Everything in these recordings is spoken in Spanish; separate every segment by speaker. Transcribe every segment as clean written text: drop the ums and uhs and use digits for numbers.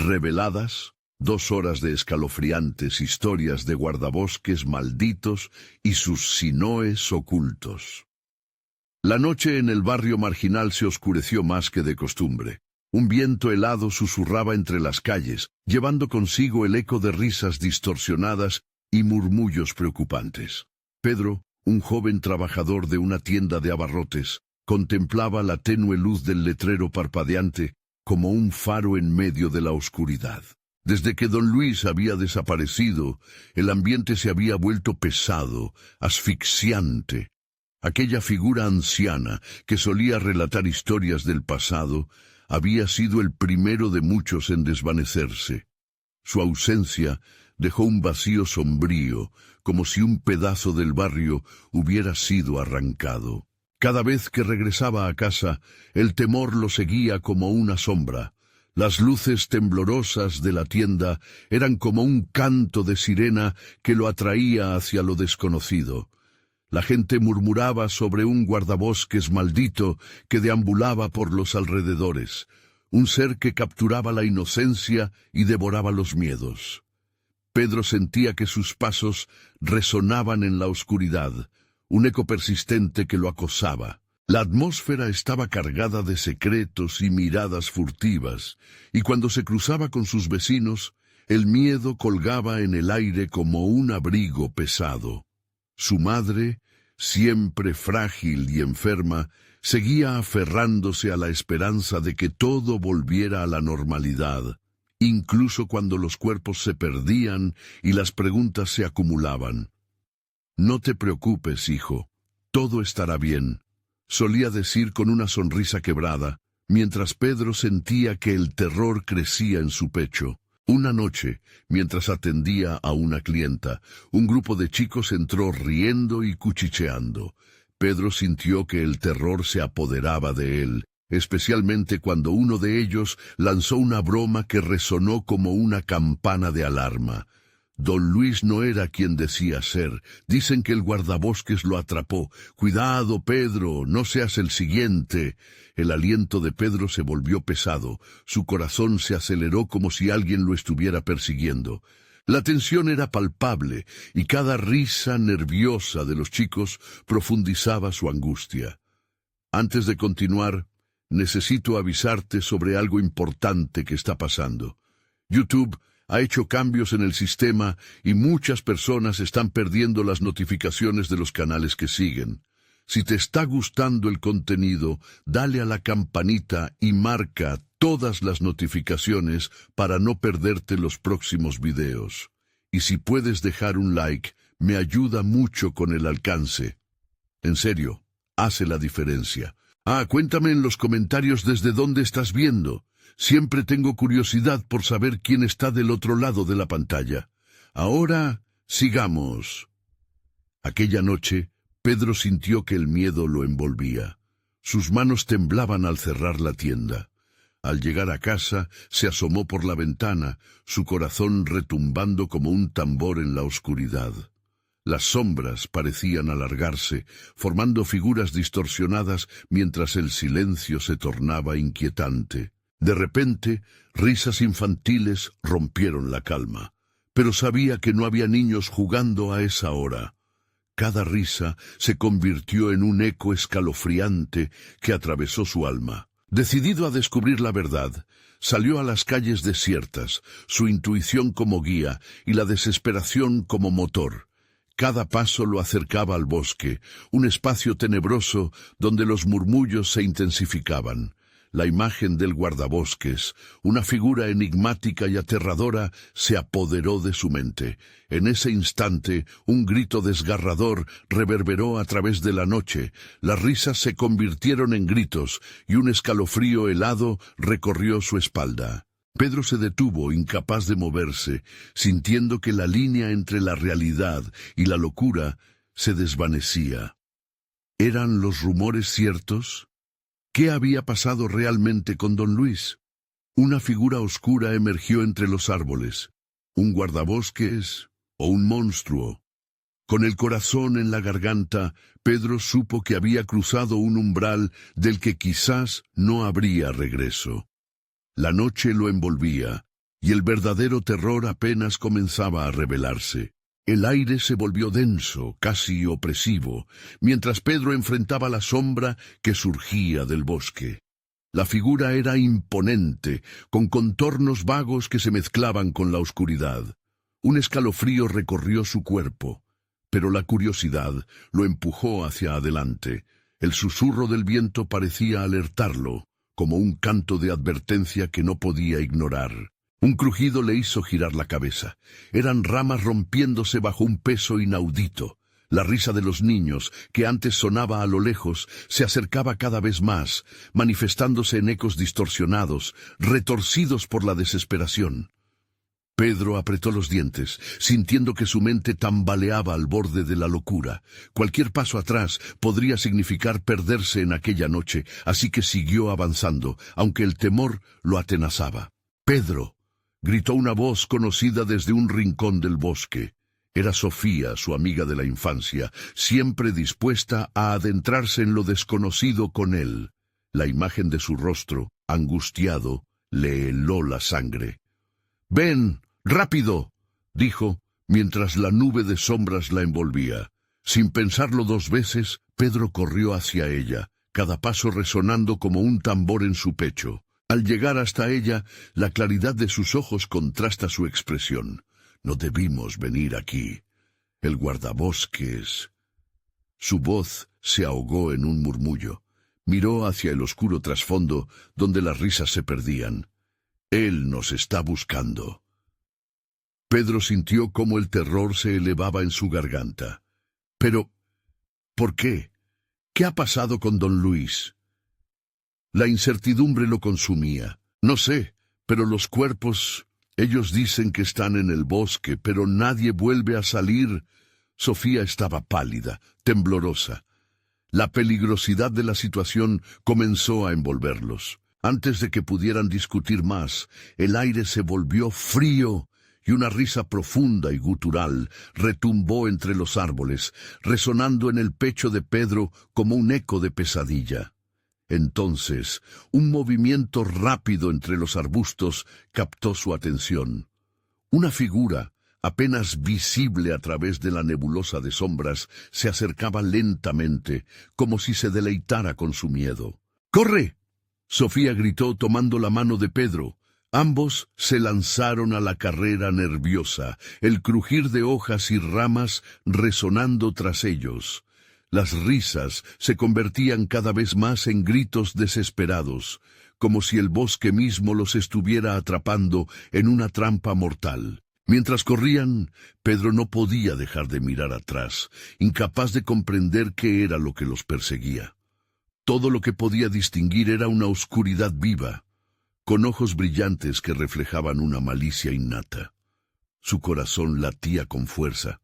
Speaker 1: Reveladas, 2 horas de escalofriantes historias de guardabosques malditos y sus sinoes ocultos. La noche en el barrio marginal se oscureció más que de costumbre. Un viento helado susurraba entre las calles, llevando consigo el eco de risas distorsionadas y murmullos preocupantes. Pedro, un joven trabajador de una tienda de abarrotes, contemplaba la tenue luz del letrero parpadeante como un faro en medio de la oscuridad. Desde que don Luis había desaparecido, el ambiente se había vuelto pesado, asfixiante. Aquella figura anciana que solía relatar historias del pasado había sido el primero de muchos en desvanecerse. Su ausencia dejó un vacío sombrío, como si un pedazo del barrio hubiera sido arrancado. Cada vez que regresaba a casa, el temor lo seguía como una sombra. Las luces temblorosas de la tienda eran como un canto de sirena que lo atraía hacia lo desconocido. La gente murmuraba sobre un guardabosques maldito que deambulaba por los alrededores, un ser que capturaba la inocencia y devoraba los miedos. Pedro sentía que sus pasos resonaban en la oscuridad, un eco persistente que lo acosaba. La atmósfera estaba cargada de secretos y miradas furtivas, y cuando se cruzaba con sus vecinos, el miedo colgaba en el aire como un abrigo pesado. Su madre, siempre frágil y enferma, seguía aferrándose a la esperanza de que todo volviera a la normalidad, incluso cuando los cuerpos se perdían y las preguntas se acumulaban. «No te preocupes, hijo, todo estará bien», solía decir con una sonrisa quebrada, mientras Pedro sentía que el terror crecía en su pecho. Una noche, mientras atendía a una clienta, un grupo de chicos entró riendo y cuchicheando. Pedro sintió que el terror se apoderaba de él, especialmente cuando uno de ellos lanzó una broma que resonó como una campana de alarma. Don Luis no era quien decía ser. Dicen que el guardabosques lo atrapó. «Cuidado, Pedro, no seas el siguiente». El aliento de Pedro se volvió pesado. Su corazón se aceleró como si alguien lo estuviera persiguiendo. La tensión era palpable, y cada risa nerviosa de los chicos profundizaba su angustia. «Antes de continuar, necesito avisarte sobre algo importante que está pasando. YouTube ha hecho cambios en el sistema y muchas personas están perdiendo las notificaciones de los canales que siguen. Si te está gustando el contenido, dale a la campanita y marca todas las notificaciones para no perderte los próximos videos. Y si puedes dejar un like, me ayuda mucho con el alcance. En serio, hace la diferencia. Cuéntame en los comentarios desde dónde estás viendo. Siempre tengo curiosidad por saber quién está del otro lado de la pantalla. Ahora, sigamos. Aquella noche, Pedro sintió que el miedo lo envolvía. Sus manos temblaban al cerrar la tienda. Al llegar a casa, se asomó por la ventana, su corazón retumbando como un tambor en la oscuridad. Las sombras parecían alargarse, formando figuras distorsionadas mientras el silencio se tornaba inquietante. De repente, risas infantiles rompieron la calma, pero sabía que no había niños jugando a esa hora. Cada risa se convirtió en un eco escalofriante que atravesó su alma. Decidido a descubrir la verdad, salió a las calles desiertas, su intuición como guía y la desesperación como motor. Cada paso lo acercaba al bosque, un espacio tenebroso donde los murmullos se intensificaban. La imagen del guardabosques, una figura enigmática y aterradora, se apoderó de su mente. En ese instante, un grito desgarrador reverberó a través de la noche. Las risas se convirtieron en gritos, y un escalofrío helado recorrió su espalda. Pedro se detuvo, incapaz de moverse, sintiendo que la línea entre la realidad y la locura se desvanecía. ¿Eran los rumores ciertos? ¿Qué había pasado realmente con don Luis? Una figura oscura emergió entre los árboles. ¿Un guardabosques o un monstruo? Con el corazón en la garganta, Pedro supo que había cruzado un umbral del que quizás no habría regreso. La noche lo envolvía, y el verdadero terror apenas comenzaba a revelarse. El aire se volvió denso, casi opresivo, mientras Pedro enfrentaba la sombra que surgía del bosque. La figura era imponente, con contornos vagos que se mezclaban con la oscuridad. Un escalofrío recorrió su cuerpo, pero la curiosidad lo empujó hacia adelante. El susurro del viento parecía alertarlo, como un canto de advertencia que no podía ignorar. Un crujido le hizo girar la cabeza. Eran ramas rompiéndose bajo un peso inaudito. La risa de los niños, que antes sonaba a lo lejos, se acercaba cada vez más, manifestándose en ecos distorsionados, retorcidos por la desesperación. Pedro apretó los dientes, sintiendo que su mente tambaleaba al borde de la locura. Cualquier paso atrás podría significar perderse en aquella noche, así que siguió avanzando, aunque el temor lo atenazaba. «¡Pedro!», gritó una voz conocida desde un rincón del bosque. Era Sofía, su amiga de la infancia, siempre dispuesta a adentrarse en lo desconocido con él. La imagen de su rostro, angustiado, le heló la sangre. «¡Ven, rápido!», dijo, mientras la nube de sombras la envolvía. Sin pensarlo dos veces, Pedro corrió hacia ella, cada paso resonando como un tambor en su pecho. Al llegar hasta ella, la claridad de sus ojos contrasta su expresión. «No debimos venir aquí. El guardabosques». Su voz se ahogó en un murmullo. Miró hacia el oscuro trasfondo, donde las risas se perdían. «Él nos está buscando». Pedro sintió cómo el terror se elevaba en su garganta. «Pero, ¿por qué? ¿Qué ha pasado con don Luis?». La incertidumbre lo consumía. «No sé, pero los cuerpos, ellos dicen que están en el bosque, pero nadie vuelve a salir». Sofía estaba pálida, temblorosa. La peligrosidad de la situación comenzó a envolverlos. Antes de que pudieran discutir más, el aire se volvió frío y una risa profunda y gutural retumbó entre los árboles, resonando en el pecho de Pedro como un eco de pesadilla. Entonces, un movimiento rápido entre los arbustos captó su atención. Una figura, apenas visible a través de la nebulosa de sombras, se acercaba lentamente, como si se deleitara con su miedo. «¡Corre!», Sofía gritó tomando la mano de Pedro. Ambos se lanzaron a la carrera nerviosa, el crujir de hojas y ramas resonando tras ellos. Las risas se convertían cada vez más en gritos desesperados, como si el bosque mismo los estuviera atrapando en una trampa mortal. Mientras corrían, Pedro no podía dejar de mirar atrás, incapaz de comprender qué era lo que los perseguía. Todo lo que podía distinguir era una oscuridad viva, con ojos brillantes que reflejaban una malicia innata. Su corazón latía con fuerza,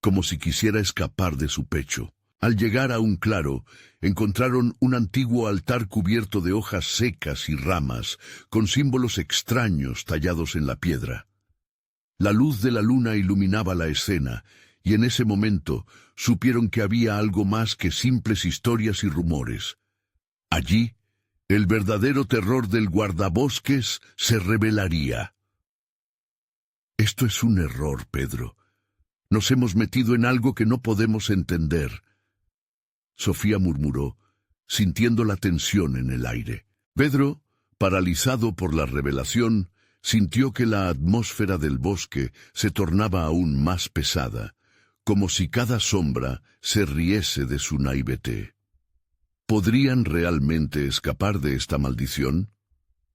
Speaker 1: como si quisiera escapar de su pecho. Al llegar a un claro, encontraron un antiguo altar cubierto de hojas secas y ramas, con símbolos extraños tallados en la piedra. La luz de la luna iluminaba la escena, y en ese momento supieron que había algo más que simples historias y rumores. Allí, el verdadero terror del guardabosques se revelaría. «Esto es un error, Pedro. Nos hemos metido en algo que no podemos entender», Sofía murmuró, sintiendo la tensión en el aire. Pedro, paralizado por la revelación, sintió que la atmósfera del bosque se tornaba aún más pesada, como si cada sombra se riese de su naivete. ¿Podrían realmente escapar de esta maldición?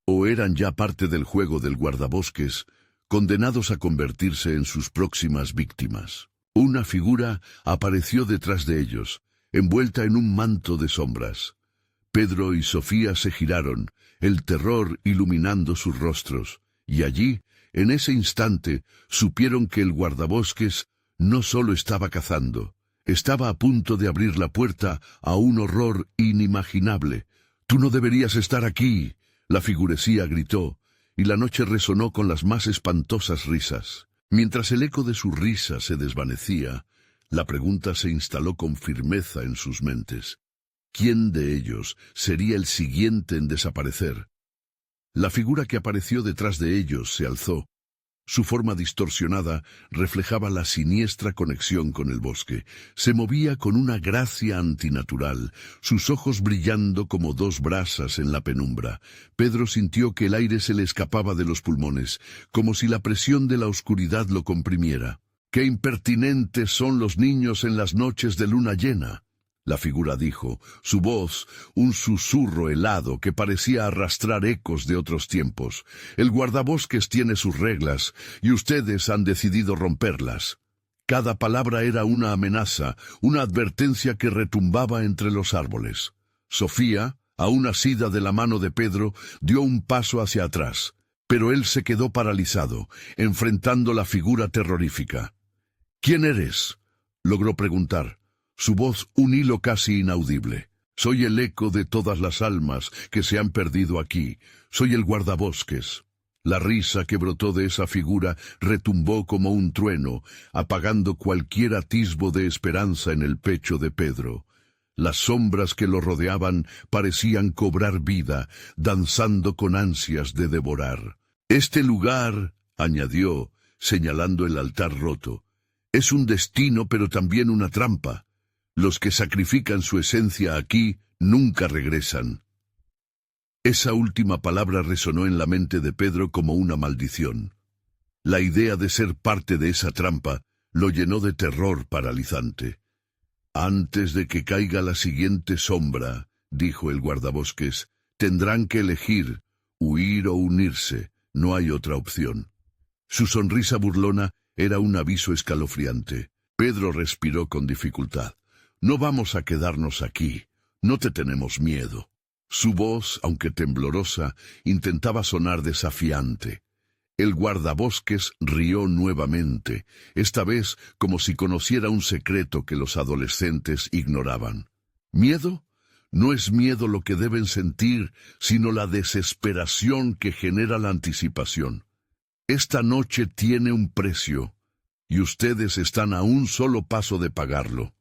Speaker 1: ¿O eran ya parte del juego del guardabosques, condenados a convertirse en sus próximas víctimas? Una figura apareció detrás de ellos, envuelta en un manto de sombras. Pedro y Sofía se giraron, el terror iluminando sus rostros, y allí, en ese instante, supieron que el guardabosques no solo estaba cazando, estaba a punto de abrir la puerta a un horror inimaginable. «¡Tú no deberías estar aquí!», la figurecía gritó, y la noche resonó con las más espantosas risas. Mientras el eco de su risa se desvanecía, la pregunta se instaló con firmeza en sus mentes. ¿Quién de ellos sería el siguiente en desaparecer? La figura que apareció detrás de ellos se alzó. Su forma distorsionada reflejaba la siniestra conexión con el bosque. Se movía con una gracia antinatural, sus ojos brillando como dos brasas en la penumbra. Pedro sintió que el aire se le escapaba de los pulmones, como si la presión de la oscuridad lo comprimiera. ¡Qué impertinentes son los niños en las noches de luna llena! La figura dijo, su voz un susurro helado que parecía arrastrar ecos de otros tiempos. El guardabosques tiene sus reglas, y ustedes han decidido romperlas. Cada palabra era una amenaza, una advertencia que retumbaba entre los árboles. Sofía, aún asida de la mano de Pedro, dio un paso hacia atrás, pero él se quedó paralizado, enfrentando la figura terrorífica. «¿Quién eres?», logró preguntar. Su voz un hilo casi inaudible. «Soy el eco de todas las almas que se han perdido aquí. Soy el guardabosques». La risa que brotó de esa figura retumbó como un trueno, apagando cualquier atisbo de esperanza en el pecho de Pedro. Las sombras que lo rodeaban parecían cobrar vida, danzando con ansias de devorar. «Este lugar», añadió, señalando el altar roto, «es un destino pero también una trampa. Los que sacrifican su esencia aquí nunca regresan». Esa última palabra resonó en la mente de Pedro como una maldición. La idea de ser parte de esa trampa lo llenó de terror paralizante. «Antes de que caiga la siguiente sombra», dijo el guardabosques, «tendrán que elegir, huir o unirse, no hay otra opción». Su sonrisa burlona era un aviso escalofriante. Pedro respiró con dificultad. «No vamos a quedarnos aquí, no te tenemos miedo». Su voz, aunque temblorosa, intentaba sonar desafiante. El guardabosques rió nuevamente, esta vez como si conociera un secreto que los adolescentes ignoraban. ¿Miedo? No es miedo lo que deben sentir, sino la desesperación que genera la anticipación. Esta noche tiene un precio, y ustedes están a un solo paso de pagarlo.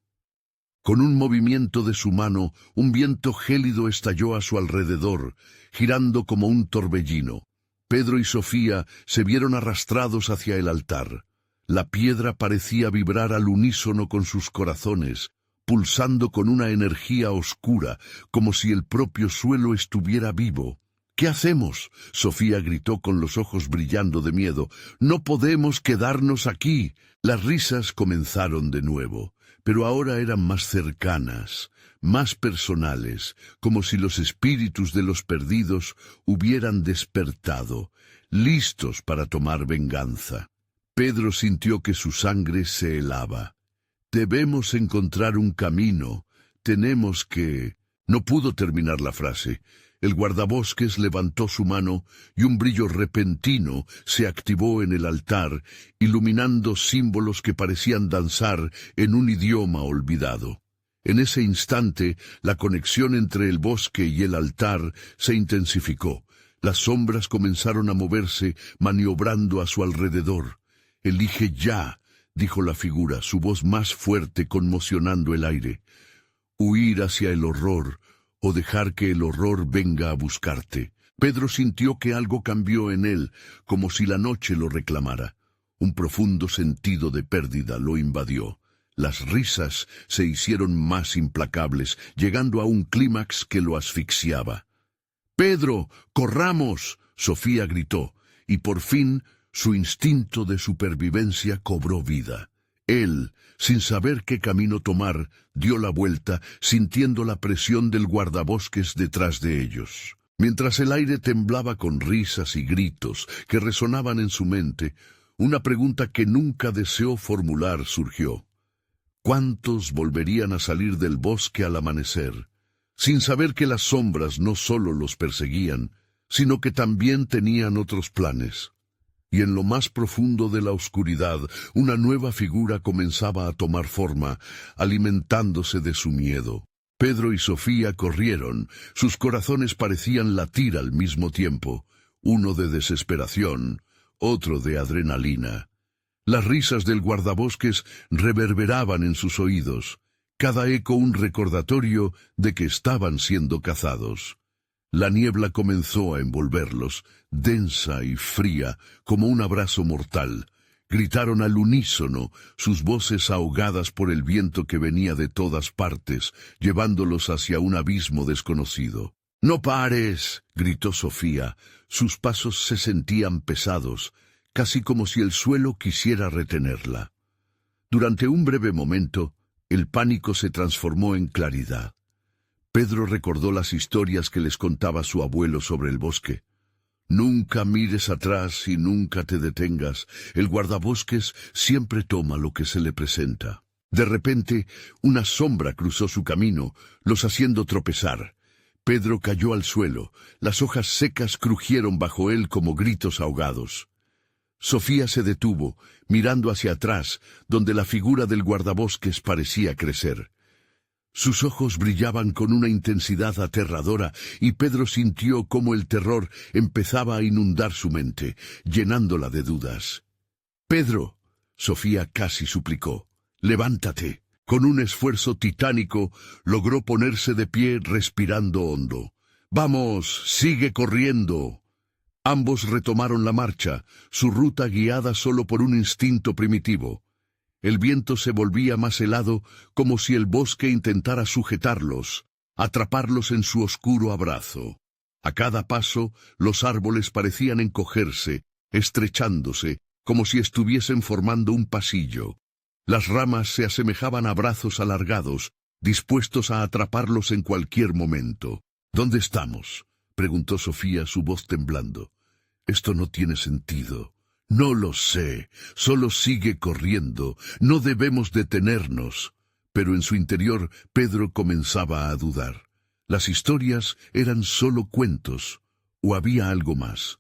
Speaker 1: Con un movimiento de su mano, un viento gélido estalló a su alrededor, girando como un torbellino. Pedro y Sofía se vieron arrastrados hacia el altar. La piedra parecía vibrar al unísono con sus corazones, pulsando con una energía oscura, como si el propio suelo estuviera vivo. «¿Qué hacemos?», Sofía gritó con los ojos brillando de miedo. «No podemos quedarnos aquí». Las risas comenzaron de nuevo, pero ahora eran más cercanas, más personales, como si los espíritus de los perdidos hubieran despertado, listos para tomar venganza. Pedro sintió que su sangre se helaba. «Debemos encontrar un camino, tenemos que...». No pudo terminar la frase. El guardabosques levantó su mano y un brillo repentino se activó en el altar, iluminando símbolos que parecían danzar en un idioma olvidado. En ese instante, la conexión entre el bosque y el altar se intensificó. Las sombras comenzaron a moverse, maniobrando a su alrededor. «Elige ya», dijo la figura, su voz más fuerte conmocionando el aire. «Huir hacia el horror, o dejar que el horror venga a buscarte». Pedro sintió que algo cambió en él, como si la noche lo reclamara. Un profundo sentido de pérdida lo invadió. Las risas se hicieron más implacables, llegando a un clímax que lo asfixiaba. «¡Pedro, corramos!», Sofía gritó, y por fin su instinto de supervivencia cobró vida. Él, sin saber qué camino tomar, dio la vuelta, sintiendo la presión del guardabosques detrás de ellos. Mientras el aire temblaba con risas y gritos que resonaban en su mente, una pregunta que nunca deseó formular surgió. ¿Cuántos volverían a salir del bosque al amanecer, sin saber que las sombras no solo los perseguían, sino que también tenían otros planes? Y en lo más profundo de la oscuridad, una nueva figura comenzaba a tomar forma, alimentándose de su miedo. Pedro y Sofía corrieron, sus corazones parecían latir al mismo tiempo, uno de desesperación, otro de adrenalina. Las risas del guardabosques reverberaban en sus oídos, cada eco un recordatorio de que estaban siendo cazados. La niebla comenzó a envolverlos, densa y fría, como un abrazo mortal. Gritaron al unísono, sus voces ahogadas por el viento que venía de todas partes, llevándolos hacia un abismo desconocido. «¡No pares!», gritó Sofía. Sus pasos se sentían pesados, casi como si el suelo quisiera retenerla. Durante un breve momento, el pánico se transformó en claridad. Pedro recordó las historias que les contaba su abuelo sobre el bosque. Nunca mires atrás y nunca te detengas. El guardabosques siempre toma lo que se le presenta. De repente, una sombra cruzó su camino, los haciendo tropezar. Pedro cayó al suelo. Las hojas secas crujieron bajo él como gritos ahogados. Sofía se detuvo, mirando hacia atrás, donde la figura del guardabosques parecía crecer. Sus ojos brillaban con una intensidad aterradora, y Pedro sintió cómo el terror empezaba a inundar su mente, llenándola de dudas. «¡Pedro!», Sofía casi suplicó. «¡Levántate!». Con un esfuerzo titánico, logró ponerse de pie respirando hondo. «¡Vamos! ¡Sigue corriendo!». Ambos retomaron la marcha, su ruta guiada solo por un instinto primitivo. El viento se volvía más helado, como si el bosque intentara sujetarlos, atraparlos en su oscuro abrazo. A cada paso, los árboles parecían encogerse, estrechándose, como si estuviesen formando un pasillo. Las ramas se asemejaban a brazos alargados, dispuestos a atraparlos en cualquier momento. «¿Dónde estamos?», preguntó Sofía, su voz temblando. «Esto no tiene sentido». «No lo sé, solo sigue corriendo, no debemos detenernos». Pero en su interior Pedro comenzaba a dudar. Las historias eran solo cuentos, o había algo más,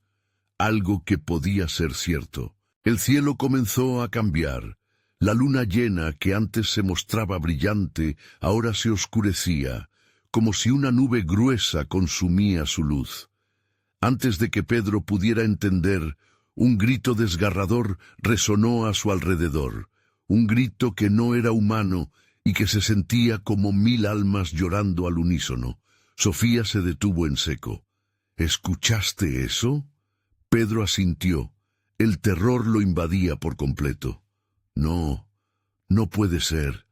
Speaker 1: algo que podía ser cierto. El cielo comenzó a cambiar. La luna llena, que antes se mostraba brillante, ahora se oscurecía, como si una nube gruesa consumía su luz. Antes de que Pedro pudiera entender, un grito desgarrador resonó a su alrededor, un grito que no era humano y que se sentía como 1000 almas llorando al unísono. Sofía se detuvo en seco. «¿Escuchaste eso?». Pedro asintió. El terror lo invadía por completo. «No, no puede ser».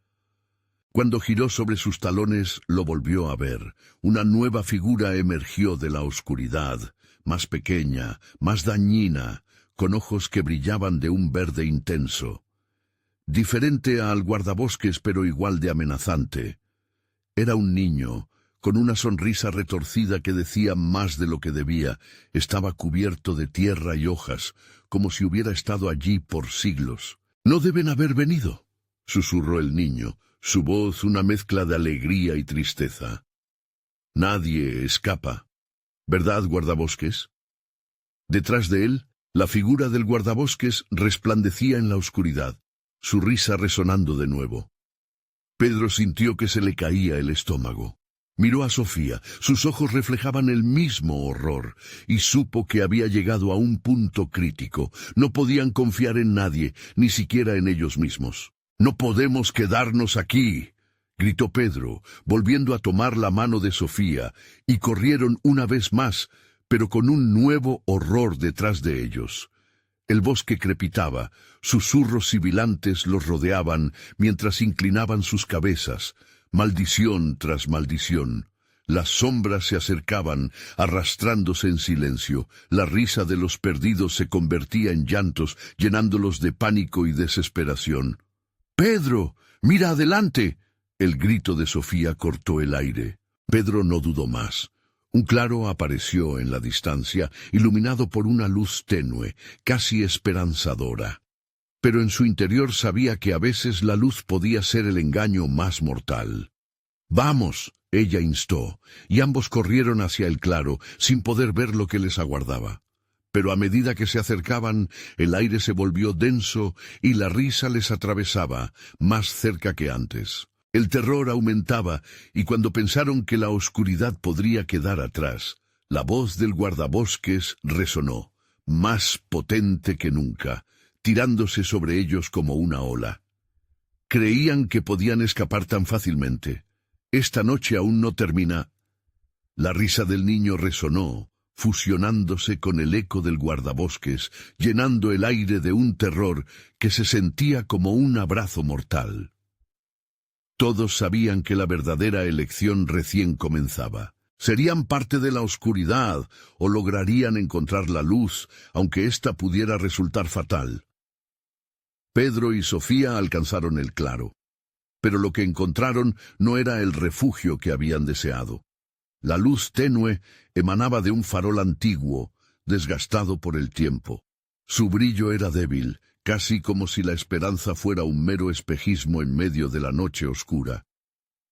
Speaker 1: Cuando giró sobre sus talones, lo volvió a ver. Una nueva figura emergió de la oscuridad, más pequeña, más dañina, con ojos que brillaban de un verde intenso. Diferente al guardabosques, pero igual de amenazante. Era un niño, con una sonrisa retorcida que decía más de lo que debía. Estaba cubierto de tierra y hojas, como si hubiera estado allí por siglos. «No deben haber venido», susurró el niño, su voz una mezcla de alegría y tristeza. «Nadie escapa, ¿verdad, guardabosques?». Detrás de él, la figura del guardabosques resplandecía en la oscuridad, su risa resonando de nuevo. Pedro sintió que se le caía el estómago. Miró a Sofía, sus ojos reflejaban el mismo horror, y supo que había llegado a un punto crítico. No podían confiar en nadie, ni siquiera en ellos mismos. «No podemos quedarnos aquí», gritó Pedro, volviendo a tomar la mano de Sofía, y corrieron una vez más, pero con un nuevo horror detrás de ellos. El bosque crepitaba, susurros sibilantes los rodeaban mientras inclinaban sus cabezas, maldición tras maldición. Las sombras se acercaban, arrastrándose en silencio. La risa de los perdidos se convertía en llantos, llenándolos de pánico y desesperación. «¡Pedro! ¡Mira adelante!». El grito de Sofía cortó el aire. Pedro no dudó más. Un claro apareció en la distancia, iluminado por una luz tenue, casi esperanzadora. Pero en su interior sabía que a veces la luz podía ser el engaño más mortal. «Vamos», ella instó, y ambos corrieron hacia el claro, sin poder ver lo que les aguardaba. Pero a medida que se acercaban, el aire se volvió denso y la risa les atravesaba, más cerca que antes. El terror aumentaba, y cuando pensaron que la oscuridad podría quedar atrás, la voz del guardabosques resonó, más potente que nunca, tirándose sobre ellos como una ola. Creían que podían escapar tan fácilmente. «Esta noche aún no termina». La risa del niño resonó, fusionándose con el eco del guardabosques, llenando el aire de un terror que se sentía como un abrazo mortal. Todos sabían que la verdadera elección recién comenzaba. Serían parte de la oscuridad o lograrían encontrar la luz, aunque ésta pudiera resultar fatal. Pedro y Sofía alcanzaron el claro, pero lo que encontraron no era el refugio que habían deseado. La luz tenue emanaba de un farol antiguo, desgastado por el tiempo. Su brillo era débil, casi como si la esperanza fuera un mero espejismo en medio de la noche oscura.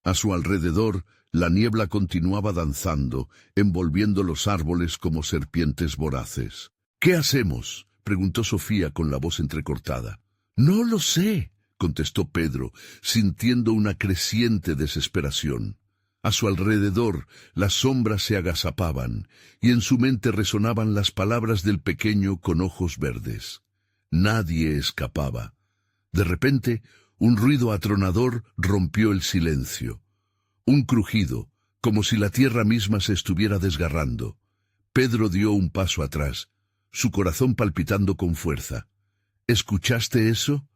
Speaker 1: A su alrededor, la niebla continuaba danzando, envolviendo los árboles como serpientes voraces. «¿Qué hacemos?», preguntó Sofía con la voz entrecortada. «No lo sé», contestó Pedro, sintiendo una creciente desesperación. A su alrededor, las sombras se agazapaban, y en su mente resonaban las palabras del pequeño con ojos verdes. Nadie escapaba. De repente, un ruido atronador rompió el silencio. Un crujido, como si la tierra misma se estuviera desgarrando. Pedro dio un paso atrás, su corazón palpitando con fuerza. «¿Escuchaste eso?».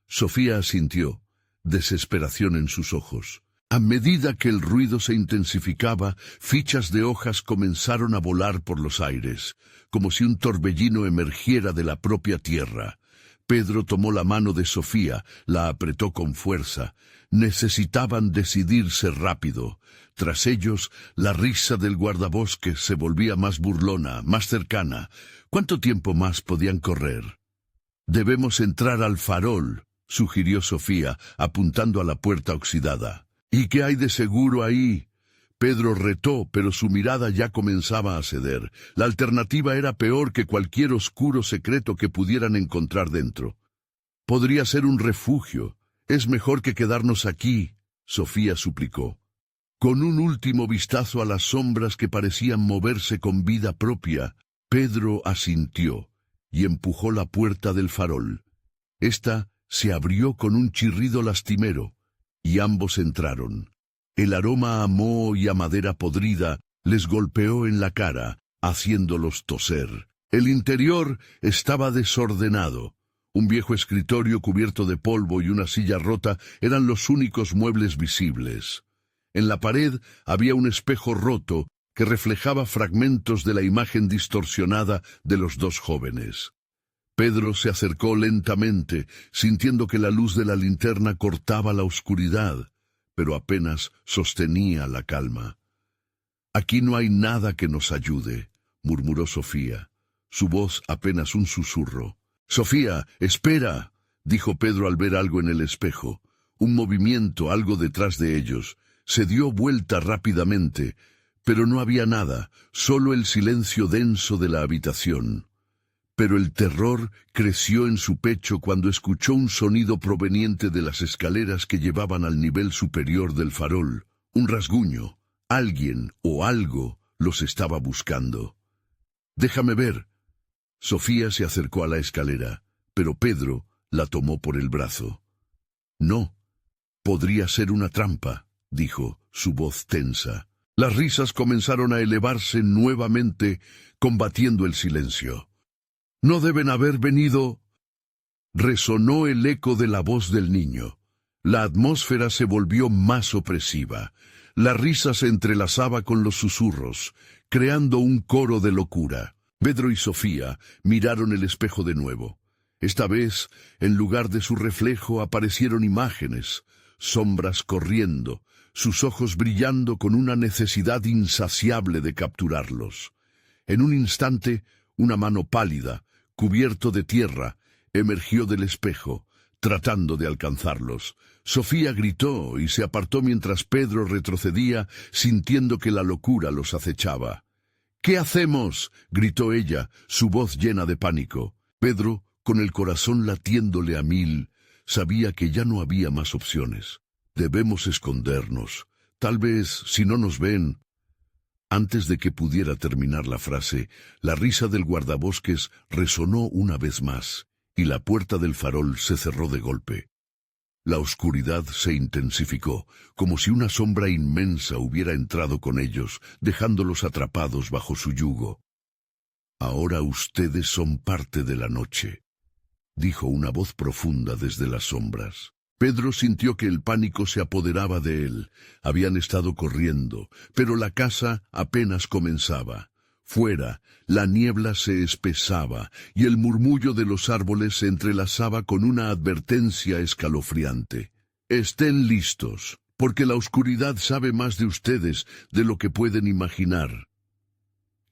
Speaker 1: Sofía asintió, desesperación en sus ojos. A medida que el ruido se intensificaba, fichas de hojas comenzaron a volar por los aires, como si un torbellino emergiera de la propia tierra. Pedro tomó la mano de Sofía, la apretó con fuerza. Necesitaban decidirse rápido. Tras ellos, la risa del guardabosques se volvía más burlona, más cercana. ¿Cuánto tiempo más podían correr? «Debemos entrar al farol», sugirió Sofía, apuntando a la puerta oxidada. «¿Y qué hay de seguro ahí?». Pedro retó, pero su mirada ya comenzaba a ceder. La alternativa era peor que cualquier oscuro secreto que pudieran encontrar dentro. «Podría ser un refugio. Es mejor que quedarnos aquí», Sofía suplicó. Con un último vistazo a las sombras que parecían moverse con vida propia, Pedro asintió y empujó la puerta del farol. Esta se abrió con un chirrido lastimero, y ambos entraron. El aroma a moho y a madera podrida les golpeó en la cara, haciéndolos toser. El interior estaba desordenado. Un viejo escritorio cubierto de polvo y una silla rota eran los únicos muebles visibles. En la pared había un espejo roto que reflejaba fragmentos de la imagen distorsionada de los dos jóvenes. Pedro se acercó lentamente, sintiendo que la luz de la linterna cortaba la oscuridad, pero apenas sostenía la calma. «Aquí no hay nada que nos ayude», murmuró Sofía, su voz apenas un susurro. «Sofía, espera», dijo Pedro al ver algo en el espejo. Un movimiento, algo detrás de ellos. Se dio vuelta rápidamente, pero no había nada, solo el silencio denso de la habitación. Pero el terror creció en su pecho cuando escuchó un sonido proveniente de las escaleras que llevaban al nivel superior del farol. Un rasguño. Alguien o algo los estaba buscando. «Déjame ver». Sofía se acercó a la escalera, pero Pedro la tomó por el brazo. «No, podría ser una trampa», dijo, su voz tensa. Las risas comenzaron a elevarse nuevamente, combatiendo el silencio. «No deben haber venido». Resonó el eco de la voz del niño. La atmósfera se volvió más opresiva. La risa se entrelazaba con los susurros, creando un coro de locura. Pedro y Sofía miraron el espejo de nuevo. Esta vez, en lugar de su reflejo, aparecieron imágenes, sombras corriendo, sus ojos brillando con una necesidad insaciable de capturarlos. En un instante, una mano pálida, cubierto de tierra, emergió del espejo, tratando de alcanzarlos. Sofía gritó y se apartó mientras Pedro retrocedía, sintiendo que la locura los acechaba. «¿Qué hacemos?», gritó ella, su voz llena de pánico. Pedro, con el corazón latiéndole a mil, sabía que ya no había más opciones. «Debemos escondernos. Tal vez, si no nos ven». Antes de que pudiera terminar la frase, la risa del guardabosques resonó una vez más, y la puerta del farol se cerró de golpe. La oscuridad se intensificó, como si una sombra inmensa hubiera entrado con ellos, dejándolos atrapados bajo su yugo. «Ahora ustedes son parte de la noche», dijo una voz profunda desde las sombras. Pedro sintió que el pánico se apoderaba de él. Habían estado corriendo, pero la caza apenas comenzaba. Fuera, la niebla se espesaba y el murmullo de los árboles se entrelazaba con una advertencia escalofriante. «Estén listos, porque la oscuridad sabe más de ustedes de lo que pueden imaginar».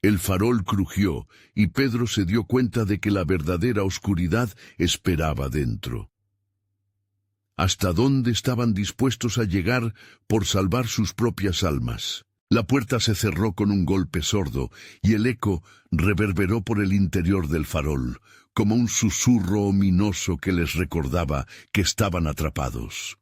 Speaker 1: El farol crujió y Pedro se dio cuenta de que la verdadera oscuridad esperaba dentro. ¿Hasta dónde estaban dispuestos a llegar por salvar sus propias almas? La puerta se cerró con un golpe sordo y el eco reverberó por el interior del farol, como un susurro ominoso que les recordaba que estaban atrapados.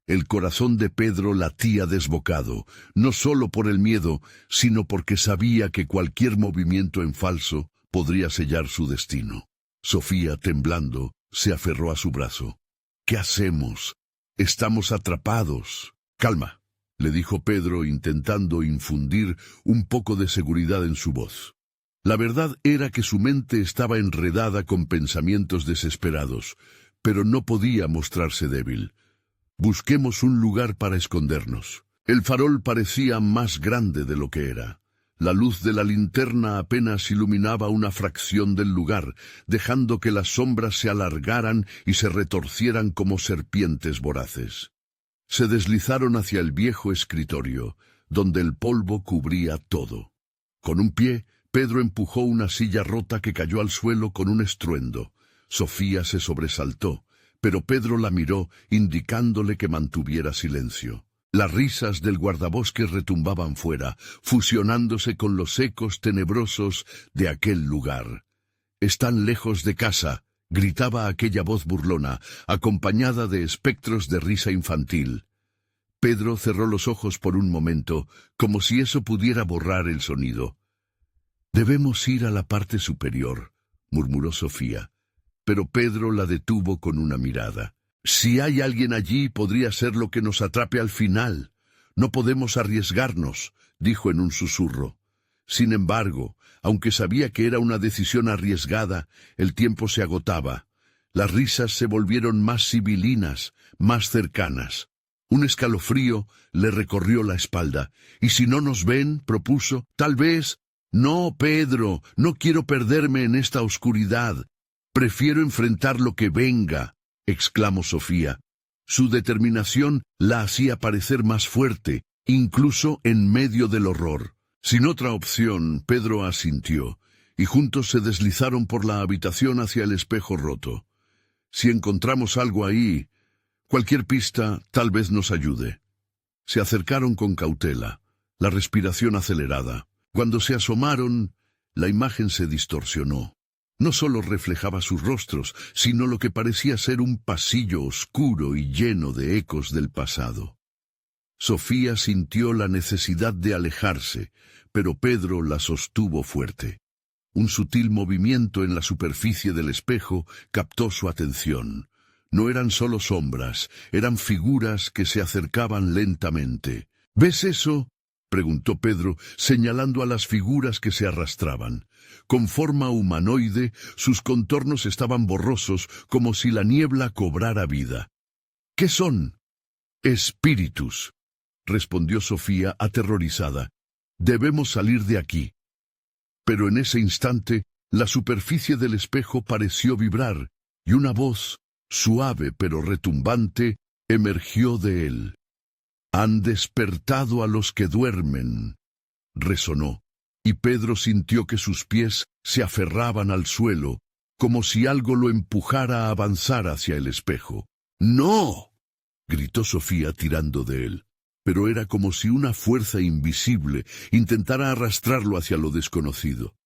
Speaker 1: El corazón de Pedro latía desbocado, no solo por el miedo, sino porque sabía que cualquier movimiento en falso podría sellar su destino. Sofía, temblando, se aferró a su brazo. «¿Qué hacemos? Estamos atrapados». «Calma», le dijo Pedro, intentando infundir un poco de seguridad en su voz. La verdad era que su mente estaba enredada con pensamientos desesperados, pero no podía mostrarse débil. «Busquemos un lugar para escondernos». El farol parecía más grande de lo que era. La luz de la linterna apenas iluminaba una fracción del lugar, dejando que las sombras se alargaran y se retorcieran como serpientes voraces. Se deslizaron hacia el viejo escritorio, donde el polvo cubría todo. Con un pie, Pedro empujó una silla rota que cayó al suelo con un estruendo. Sofía se sobresaltó, pero Pedro la miró, indicándole que mantuviera silencio. Las risas del guardabosques retumbaban fuera, fusionándose con los ecos tenebrosos de aquel lugar. «Están lejos de casa», gritaba aquella voz burlona, acompañada de espectros de risa infantil. Pedro cerró los ojos por un momento, como si eso pudiera borrar el sonido. «Debemos ir a la parte superior», murmuró Sofía, pero Pedro la detuvo con una mirada. «Si hay alguien allí, podría ser lo que nos atrape al final. No podemos arriesgarnos», dijo en un susurro. Sin embargo, aunque sabía que era una decisión arriesgada, el tiempo se agotaba. Las risas se volvieron más sibilinas, más cercanas. Un escalofrío le recorrió la espalda. «¿Y si no nos ven?», propuso. «Tal vez». «No, Pedro, no quiero perderme en esta oscuridad. Prefiero enfrentar lo que venga», exclamó Sofía. Su determinación la hacía parecer más fuerte, incluso en medio del horror. Sin otra opción, Pedro asintió, y juntos se deslizaron por la habitación hacia el espejo roto. «Si encontramos algo ahí, cualquier pista tal vez nos ayude». Se acercaron con cautela, la respiración acelerada. Cuando se asomaron, la imagen se distorsionó. No solo reflejaba sus rostros, sino lo que parecía ser un pasillo oscuro y lleno de ecos del pasado. Sofía sintió la necesidad de alejarse, pero Pedro la sostuvo fuerte. Un sutil movimiento en la superficie del espejo captó su atención. No eran solo sombras, eran figuras que se acercaban lentamente. «¿Ves eso?», preguntó Pedro, señalando a las figuras que se arrastraban. Con forma humanoide, sus contornos estaban borrosos, como si la niebla cobrara vida. «¿Qué son?» «Espíritus», respondió Sofía aterrorizada. «Debemos salir de aquí». Pero en ese instante, la superficie del espejo pareció vibrar, y una voz, suave pero retumbante, emergió de él. «Han despertado a los que duermen», resonó, y Pedro sintió que sus pies se aferraban al suelo, como si algo lo empujara a avanzar hacia el espejo. «¡No!», gritó Sofía tirando de él, pero era como si una fuerza invisible intentara arrastrarlo hacia lo desconocido.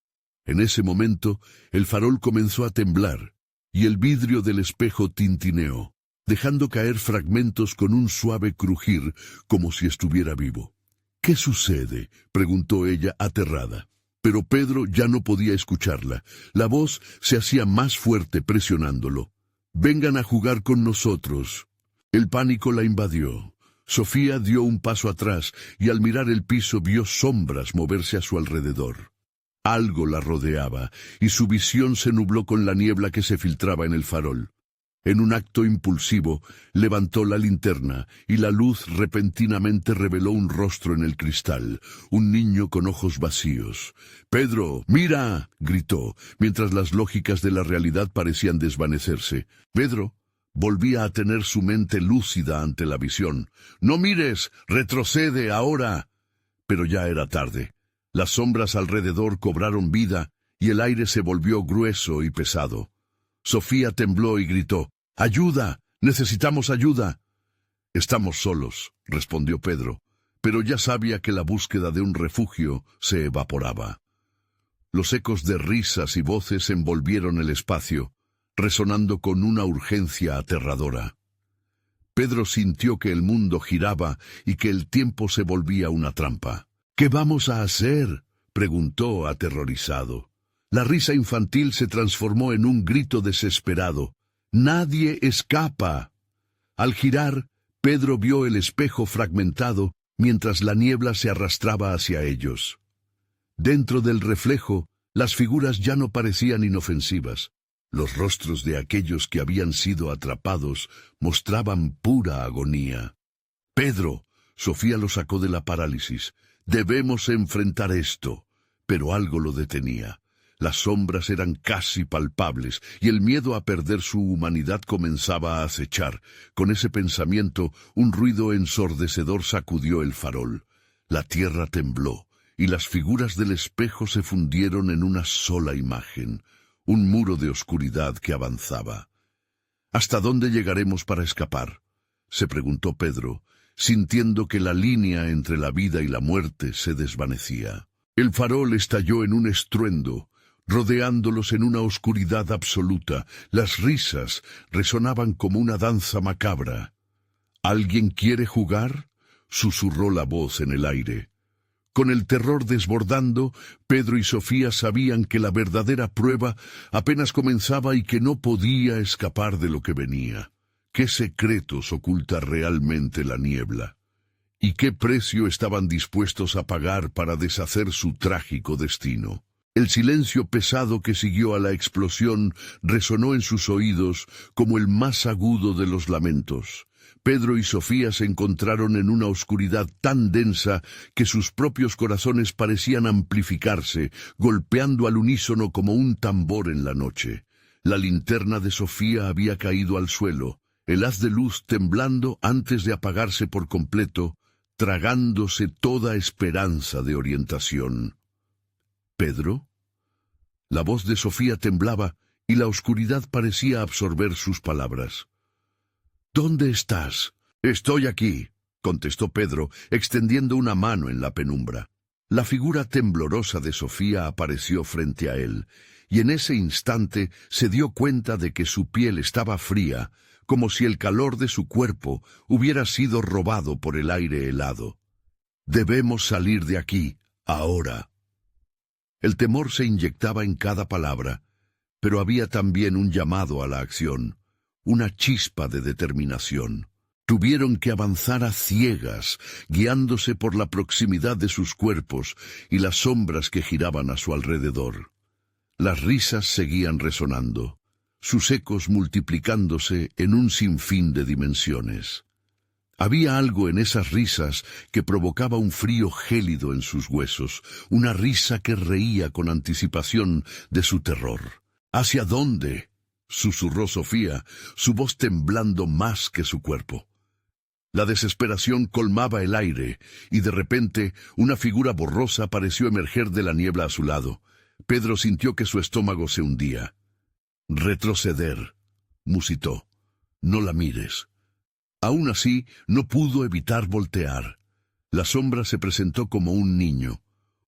Speaker 1: En ese momento, el farol comenzó a temblar, y el vidrio del espejo tintineó, dejando caer fragmentos con un suave crujir, como si estuviera vivo. «¿Qué sucede?», preguntó ella aterrada. Pero Pedro ya no podía escucharla. La voz se hacía más fuerte presionándolo. «Vengan a jugar con nosotros». El pánico la invadió. Sofía dio un paso atrás y al mirar el piso vio sombras moverse a su alrededor. Algo la rodeaba y su visión se nubló con la niebla que se filtraba en el farol. En un acto impulsivo, levantó la linterna y la luz repentinamente reveló un rostro en el cristal, un niño con ojos vacíos. «¡Pedro, mira!», gritó, mientras las lógicas de la realidad parecían desvanecerse. Pedro volvía a tener su mente lúcida ante la visión. «¡No mires! ¡Retrocede ahora!». Pero ya era tarde. Las sombras alrededor cobraron vida y el aire se volvió grueso y pesado. Sofía tembló y gritó: «¡Ayuda! ¡Necesitamos ayuda!». «Estamos solos», respondió Pedro, pero ya sabía que la búsqueda de un refugio se evaporaba. Los ecos de risas y voces envolvieron el espacio, resonando con una urgencia aterradora. Pedro sintió que el mundo giraba y que el tiempo se volvía una trampa. «¿Qué vamos a hacer?», preguntó aterrorizado. La risa infantil se transformó en un grito desesperado. «¡Nadie escapa!». Al girar, Pedro vio el espejo fragmentado mientras la niebla se arrastraba hacia ellos. Dentro del reflejo, las figuras ya no parecían inofensivas. Los rostros de aquellos que habían sido atrapados mostraban pura agonía. «Pedro», Sofía lo sacó de la parálisis. «Debemos enfrentar esto». Pero algo lo detenía. Las sombras eran casi palpables y el miedo a perder su humanidad comenzaba a acechar. Con ese pensamiento, un ruido ensordecedor sacudió el farol. La tierra tembló y las figuras del espejo se fundieron en una sola imagen, un muro de oscuridad que avanzaba. «¿Hasta dónde llegaremos para escapar?», se preguntó Pedro, sintiendo que la línea entre la vida y la muerte se desvanecía. El farol estalló en un estruendo, rodeándolos en una oscuridad absoluta. Las risas resonaban como una danza macabra. «¿Alguien quiere jugar?», susurró la voz en el aire. Con el terror desbordando, Pedro y Sofía sabían que la verdadera prueba apenas comenzaba y que no podía escapar de lo que venía. ¿Qué secretos oculta realmente la niebla? ¿Y qué precio estaban dispuestos a pagar para deshacer su trágico destino? El silencio pesado que siguió a la explosión resonó en sus oídos como el más agudo de los lamentos. Pedro y Sofía se encontraron en una oscuridad tan densa que sus propios corazones parecían amplificarse, golpeando al unísono como un tambor en la noche. La linterna de Sofía había caído al suelo, el haz de luz temblando antes de apagarse por completo, tragándose toda esperanza de orientación. «¿Pedro?». La voz de Sofía temblaba y la oscuridad parecía absorber sus palabras. «¿Dónde estás?». «Estoy aquí», contestó Pedro, extendiendo una mano en la penumbra. La figura temblorosa de Sofía apareció frente a él, y en ese instante se dio cuenta de que su piel estaba fría, como si el calor de su cuerpo hubiera sido robado por el aire helado. «Debemos salir de aquí, ahora». El temor se inyectaba en cada palabra, pero había también un llamado a la acción, una chispa de determinación. Tuvieron que avanzar a ciegas, guiándose por la proximidad de sus cuerpos y las sombras que giraban a su alrededor. Las risas seguían resonando, sus ecos multiplicándose en un sinfín de dimensiones. Había algo en esas risas que provocaba un frío gélido en sus huesos, una risa que reía con anticipación de su terror. «¿Hacia dónde?», susurró Sofía, su voz temblando más que su cuerpo. La desesperación colmaba el aire, y de repente una figura borrosa pareció emerger de la niebla a su lado. Pedro sintió que su estómago se hundía. «Retroceder», musitó. «No la mires». Aún así, no pudo evitar voltear. La sombra se presentó como un niño,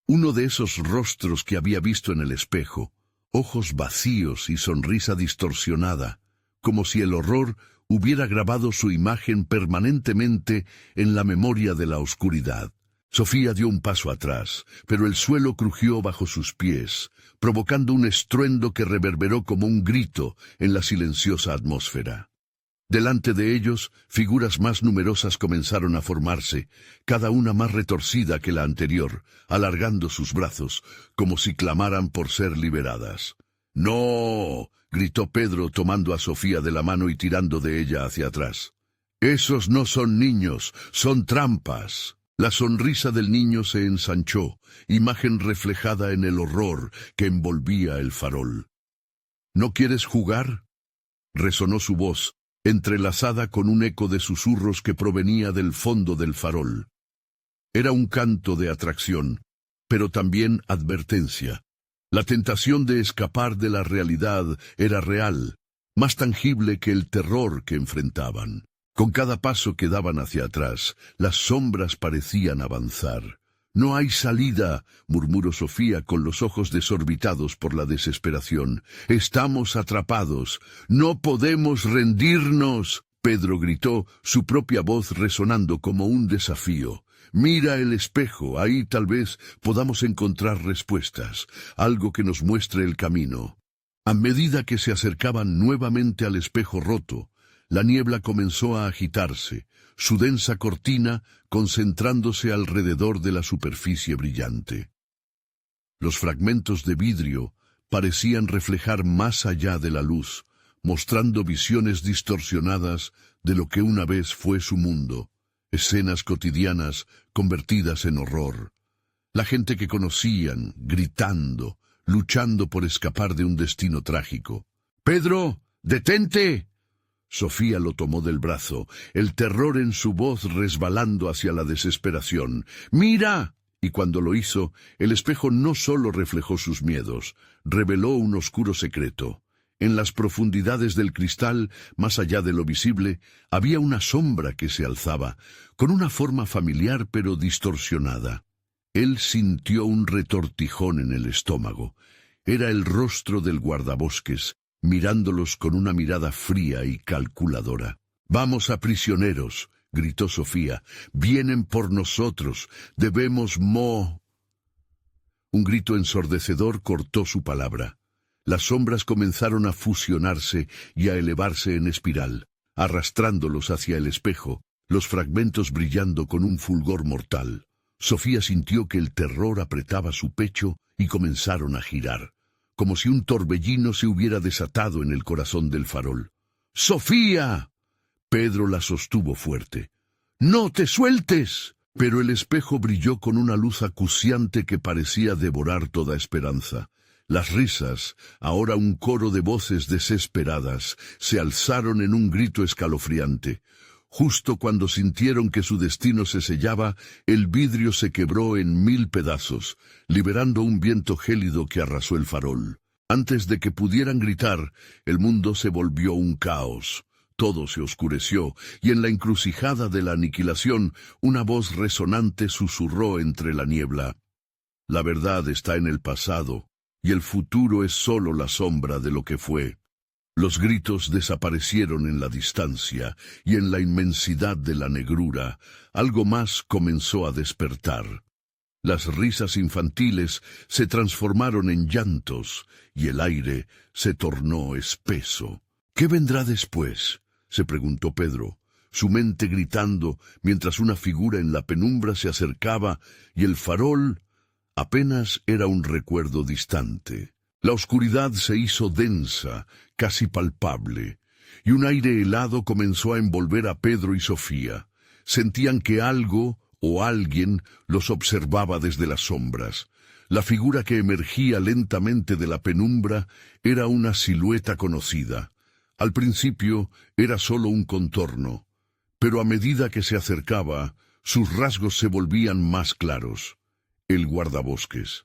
Speaker 1: uno de esos rostros que había visto en el espejo, ojos vacíos y sonrisa distorsionada, como si el horror hubiera grabado su imagen permanentemente en la memoria de la oscuridad. Sofía dio un paso atrás, pero el suelo crujió bajo sus pies, provocando un estruendo que reverberó como un grito en la silenciosa atmósfera. Delante de ellos, figuras más numerosas comenzaron a formarse, cada una más retorcida que la anterior, alargando sus brazos, como si clamaran por ser liberadas. «¡No!», gritó Pedro tomando a Sofía de la mano y tirando de ella hacia atrás. «Esos no son niños, son trampas». La sonrisa del niño se ensanchó, imagen reflejada en el horror que envolvía el farol. «¿No quieres jugar?», resonó su voz, entrelazada con un eco de susurros que provenía del fondo del farol. Era un canto de atracción, pero también advertencia. La tentación de escapar de la realidad era real, más tangible que el terror que enfrentaban. Con cada paso que daban hacia atrás, las sombras parecían avanzar. «No hay salida», murmuró Sofía con los ojos desorbitados por la desesperación. «Estamos atrapados. No podemos rendirnos». Pedro gritó, su propia voz resonando como un desafío. «Mira el espejo, ahí tal vez podamos encontrar respuestas, algo que nos muestre el camino». A medida que se acercaban nuevamente al espejo roto, la niebla comenzó a agitarse, su densa cortina concentrándose alrededor de la superficie brillante. Los fragmentos de vidrio parecían reflejar más allá de la luz, mostrando visiones distorsionadas de lo que una vez fue su mundo, escenas cotidianas convertidas en horror. La gente que conocían, gritando, luchando por escapar de un destino trágico. «¡Pedro, detente!». Sofía lo tomó del brazo, el terror en su voz resbalando hacia la desesperación. «¡Mira!». Y cuando lo hizo, el espejo no solo reflejó sus miedos, reveló un oscuro secreto. En las profundidades del cristal, más allá de lo visible, había una sombra que se alzaba, con una forma familiar pero distorsionada. Él sintió un retortijón en el estómago. Era el rostro del guardabosques, mirándolos con una mirada fría y calculadora. «Vamos a prisioneros», gritó Sofía. «Vienen por nosotros. Debemos Un grito ensordecedor cortó su palabra. Las sombras comenzaron a fusionarse y a elevarse en espiral, arrastrándolos hacia el espejo, los fragmentos brillando con un fulgor mortal. Sofía sintió que el terror apretaba su pecho y comenzaron a girar, como si un torbellino se hubiera desatado en el corazón del farol. «¡Sofía!». Pedro la sostuvo fuerte. «¡No te sueltes!». Pero el espejo brilló con una luz acuciante que parecía devorar toda esperanza. Las risas, ahora un coro de voces desesperadas, se alzaron en un grito escalofriante. Justo cuando sintieron que su destino se sellaba, el vidrio se quebró en 1000 pedazos, liberando un viento gélido que arrasó el farol. Antes de que pudieran gritar, el mundo se volvió un caos. Todo se oscureció, y en la encrucijada de la aniquilación, una voz resonante susurró entre la niebla. «La verdad está en el pasado, y el futuro es solo la sombra de lo que fue». Los gritos desaparecieron en la distancia, y en la inmensidad de la negrura, algo más comenzó a despertar. Las risas infantiles se transformaron en llantos, y el aire se tornó espeso. «¿Qué vendrá después?», se preguntó Pedro, su mente gritando mientras una figura en la penumbra se acercaba y el farol apenas era un recuerdo distante. La oscuridad se hizo densa, casi palpable, y un aire helado comenzó a envolver a Pedro y Sofía. Sentían que algo o alguien los observaba desde las sombras. La figura que emergía lentamente de la penumbra era una silueta conocida. Al principio era solo un contorno, pero a medida que se acercaba, sus rasgos se volvían más claros. El guardabosques.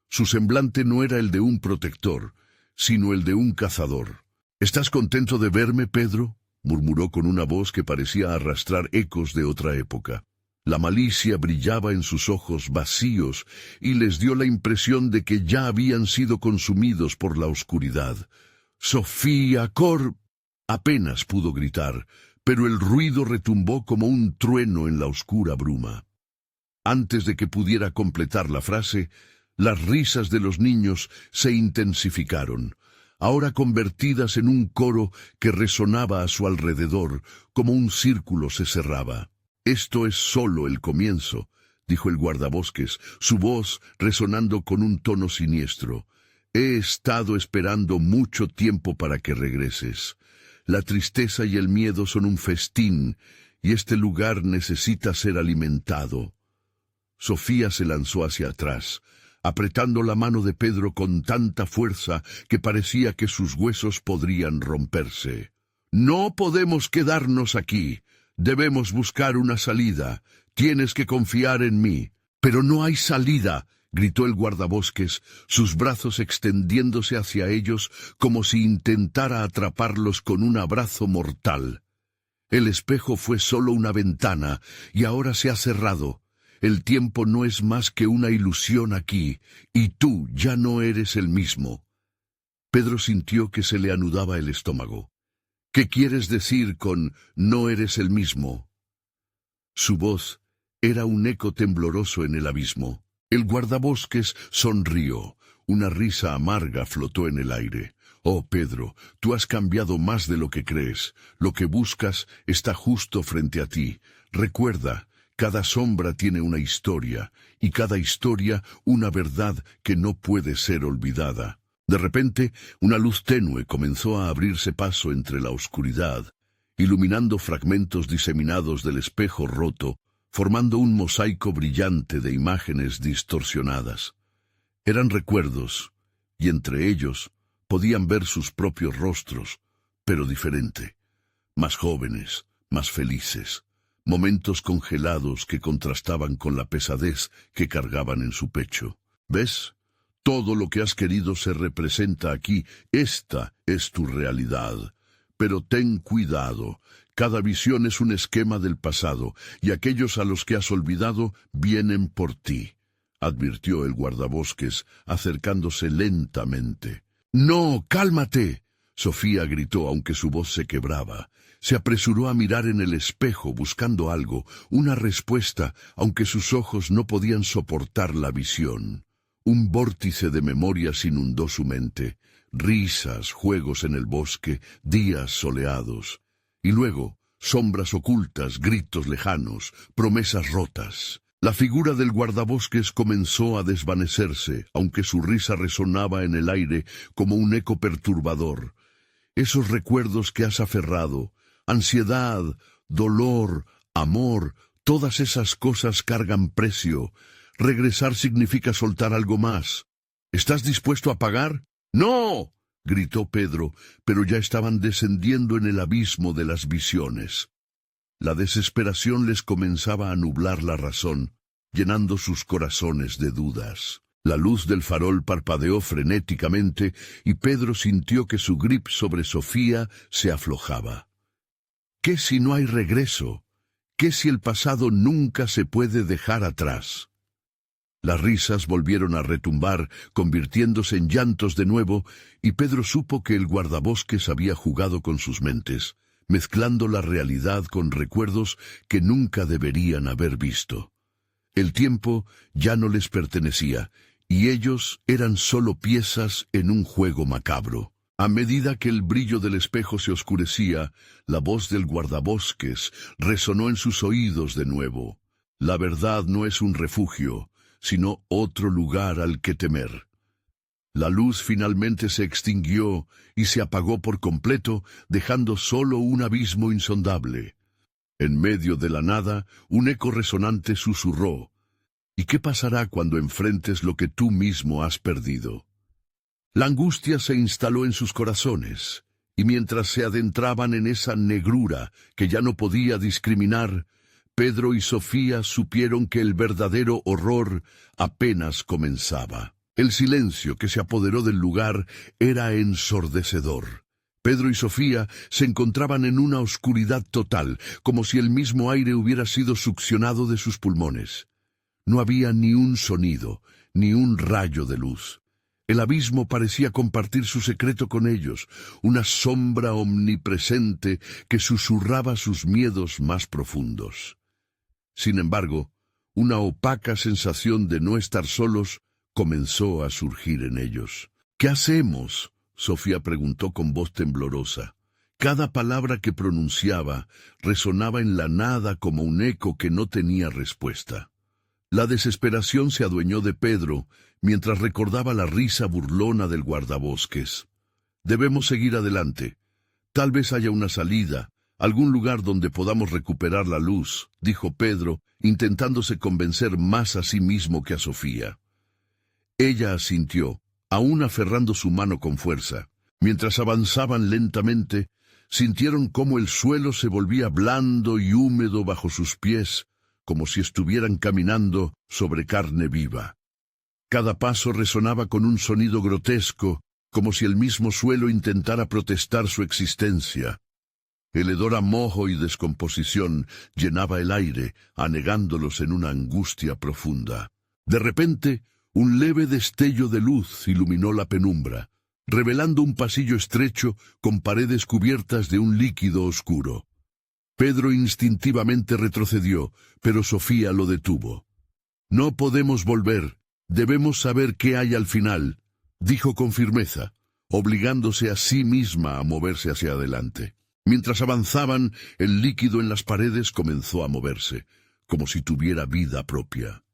Speaker 1: Su semblante no era el de un protector, sino el de un cazador. «¿Estás contento de verme, Pedro?», murmuró con una voz que parecía arrastrar ecos de otra época. La malicia brillaba en sus ojos vacíos y les dio la impresión de que ya habían sido consumidos por la oscuridad. «¡Sofía, Apenas pudo gritar, pero el ruido retumbó como un trueno en la oscura bruma. Antes de que pudiera completar la frase, las risas de los niños se intensificaron. ahora convertidas en un coro que resonaba a su alrededor, como un círculo se cerraba. «Esto es solo el comienzo», dijo el guardabosques, su voz resonando con un tono siniestro. «He estado esperando mucho tiempo para que regreses. La tristeza y el miedo son un festín, y este lugar necesita ser alimentado». Sofía se lanzó hacia atrás, apretando la mano de Pedro con tanta fuerza que parecía que sus huesos podrían romperse. «No podemos quedarnos aquí. Debemos buscar una salida. Tienes que confiar en mí». «Pero no hay salida», gritó el guardabosques, sus brazos extendiéndose hacia ellos como si intentara atraparlos con un abrazo mortal. El espejo fue solo una ventana, y ahora se ha cerrado. El tiempo no es más que una ilusión aquí, y tú ya no eres el mismo. Pedro sintió que se le anudaba el estómago. «¿Qué quieres decir con no eres el mismo?» Su voz era un eco tembloroso en el abismo. El guardabosques sonrió. Una risa amarga flotó en el aire. «Oh, Pedro, tú has cambiado más de lo que crees. Lo que buscas está justo frente a ti. Recuerda, cada sombra tiene una historia, y cada historia una verdad que no puede ser olvidada». De repente, una luz tenue comenzó a abrirse paso entre la oscuridad, iluminando fragmentos diseminados del espejo roto, formando un mosaico brillante de imágenes distorsionadas. Eran recuerdos, y entre ellos podían ver sus propios rostros, pero diferente, más jóvenes, más felices, momentos congelados que contrastaban con la pesadez que cargaban en su pecho. «¿Ves? Todo lo que has querido se representa aquí. Esta es tu realidad. Pero ten cuidado. Cada visión es un esquema del pasado, y aquellos a los que has olvidado vienen por ti», advirtió el guardabosques, acercándose lentamente. «No, cálmate», Sofía gritó, aunque su voz se quebraba. Se apresuró a mirar en el espejo buscando algo, una respuesta, aunque sus ojos no podían soportar la visión. Un vórtice de memorias inundó su mente. Risas, juegos en el bosque, días soleados. Y luego, sombras ocultas, gritos lejanos, promesas rotas. La figura del guardabosques comenzó a desvanecerse, aunque su risa resonaba en el aire como un eco perturbador. Esos recuerdos que has aferrado, ansiedad, dolor, amor, todas esas cosas cargan precio. Regresar significa soltar algo más. ¿Estás dispuesto a pagar? ¡No!, gritó Pedro, pero ya estaban descendiendo en el abismo de las visiones. La desesperación les comenzaba a nublar la razón, llenando sus corazones de dudas. La luz del farol parpadeó frenéticamente y Pedro sintió que su grip sobre Sofía se aflojaba. ¿Qué si no hay regreso? ¿Qué si el pasado nunca se puede dejar atrás? Las risas volvieron a retumbar, convirtiéndose en llantos de nuevo, y Pedro supo que el guardabosques había jugado con sus mentes, mezclando la realidad con recuerdos que nunca deberían haber visto. El tiempo ya no les pertenecía, y ellos eran solo piezas en un juego macabro. A medida que el brillo del espejo se oscurecía, la voz del guardabosques resonó en sus oídos de nuevo. «La verdad no es un refugio, sino otro lugar al que temer». La luz finalmente se extinguió y se apagó por completo, dejando solo un abismo insondable. En medio de la nada, un eco resonante susurró: «¿Y qué pasará cuando enfrentes lo que tú mismo has perdido?». La angustia se instaló en sus corazones, y mientras se adentraban en esa negrura que ya no podía discriminar, Pedro y Sofía supieron que el verdadero horror apenas comenzaba. El silencio que se apoderó del lugar era ensordecedor. Pedro y Sofía se encontraban en una oscuridad total, como si el mismo aire hubiera sido succionado de sus pulmones. No había ni un sonido, ni un rayo de luz. El abismo parecía compartir su secreto con ellos, una sombra omnipresente que susurraba sus miedos más profundos. Sin embargo, una opaca sensación de no estar solos comenzó a surgir en ellos. «¿Qué hacemos?», Sofía preguntó con voz temblorosa. Cada palabra que pronunciaba resonaba en la nada como un eco que no tenía respuesta. La desesperación se adueñó de Pedro mientras recordaba la risa burlona del guardabosques. Debemos seguir adelante. Tal vez haya una salida, algún lugar donde podamos recuperar la luz, dijo Pedro, intentándose convencer más a sí mismo que a Sofía. Ella asintió, aún aferrando su mano con fuerza. Mientras avanzaban lentamente, sintieron cómo el suelo se volvía blando y húmedo bajo sus pies, como si estuvieran caminando sobre carne viva. Cada paso resonaba con un sonido grotesco, como si el mismo suelo intentara protestar su existencia. El hedor a moho y descomposición llenaba el aire, anegándolos en una angustia profunda. De repente, un leve destello de luz iluminó la penumbra, revelando un pasillo estrecho con paredes cubiertas de un líquido oscuro. Pedro instintivamente retrocedió, pero Sofía lo detuvo. «No podemos volver, debemos saber qué hay al final», dijo con firmeza, obligándose a sí misma a moverse hacia adelante. Mientras avanzaban, el líquido en las paredes comenzó a moverse, como si tuviera vida propia.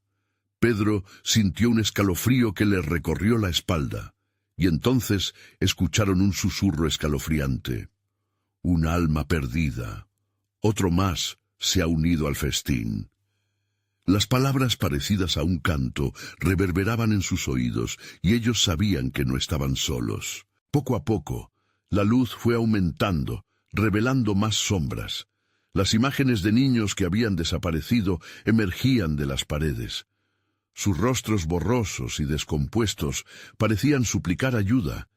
Speaker 1: Pedro sintió un escalofrío que le recorrió la espalda, y entonces escucharon un susurro escalofriante. «Un alma perdida. Otro más se ha unido al festín». Las palabras parecidas a un canto reverberaban en sus oídos, y ellos sabían que no estaban solos. Poco a poco, la luz fue aumentando, revelando más sombras. Las imágenes de niños que habían desaparecido emergían de las paredes. Sus rostros borrosos y descompuestos parecían suplicar ayuda,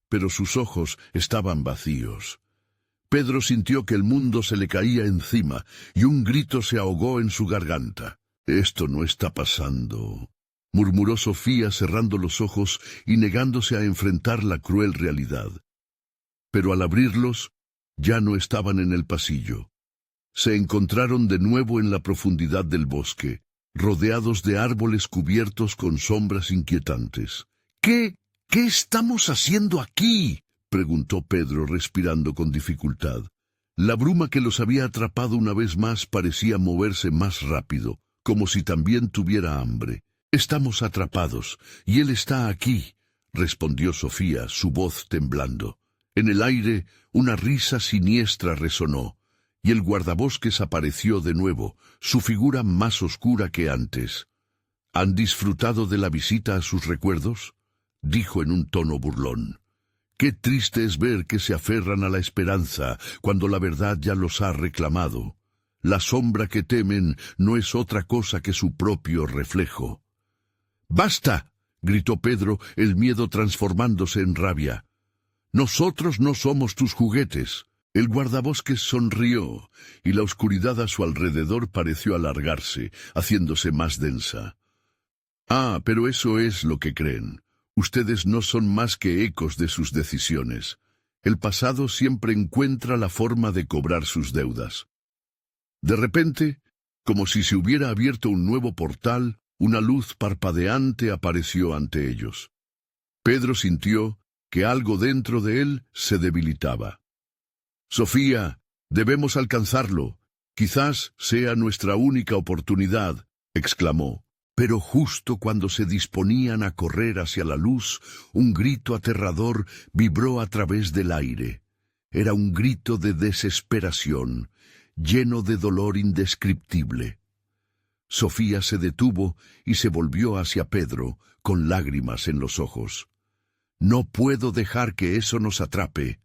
Speaker 1: pero sus ojos estaban vacíos. Pedro sintió que el mundo se le caía encima, y un grito se ahogó en su garganta. «Esto no está pasando», murmuró Sofía cerrando los ojos y negándose a enfrentar la cruel realidad. Pero al abrirlos, ya no estaban en el pasillo. Se encontraron de nuevo en la profundidad del bosque, rodeados de árboles cubiertos con sombras inquietantes. ¿Qué estamos haciendo aquí?», preguntó Pedro, respirando con dificultad. La bruma que los había atrapado una vez más parecía moverse más rápido, como si también tuviera hambre. «Estamos atrapados, y él está aquí», respondió Sofía, su voz temblando. En el aire, una risa siniestra resonó, y el guardabosques apareció de nuevo, su figura más oscura que antes. «¿Han disfrutado de la visita a sus recuerdos?», dijo en un tono burlón. «Qué triste es ver que se aferran a la esperanza cuando la verdad ya los ha reclamado. La sombra que temen no es otra cosa que su propio reflejo». «¡Basta!», gritó Pedro, el miedo transformándose en rabia. «Nosotros no somos tus juguetes». El guardabosques sonrió, y la oscuridad a su alrededor pareció alargarse, haciéndose más densa. «Ah, pero eso es lo que creen. Ustedes no son más que ecos de sus decisiones. El pasado siempre encuentra la forma de cobrar sus deudas». De repente, como si se hubiera abierto un nuevo portal, una luz parpadeante apareció ante ellos. Pedro sintió que algo dentro de él se debilitaba. «Sofía, debemos alcanzarlo. Quizás sea nuestra única oportunidad», exclamó. Pero justo cuando se disponían a correr hacia la luz, un grito aterrador vibró a través del aire. Era un grito de desesperación, lleno de dolor indescriptible. Sofía se detuvo y se volvió hacia Pedro, con lágrimas en los ojos. «No puedo dejar que eso nos atrape.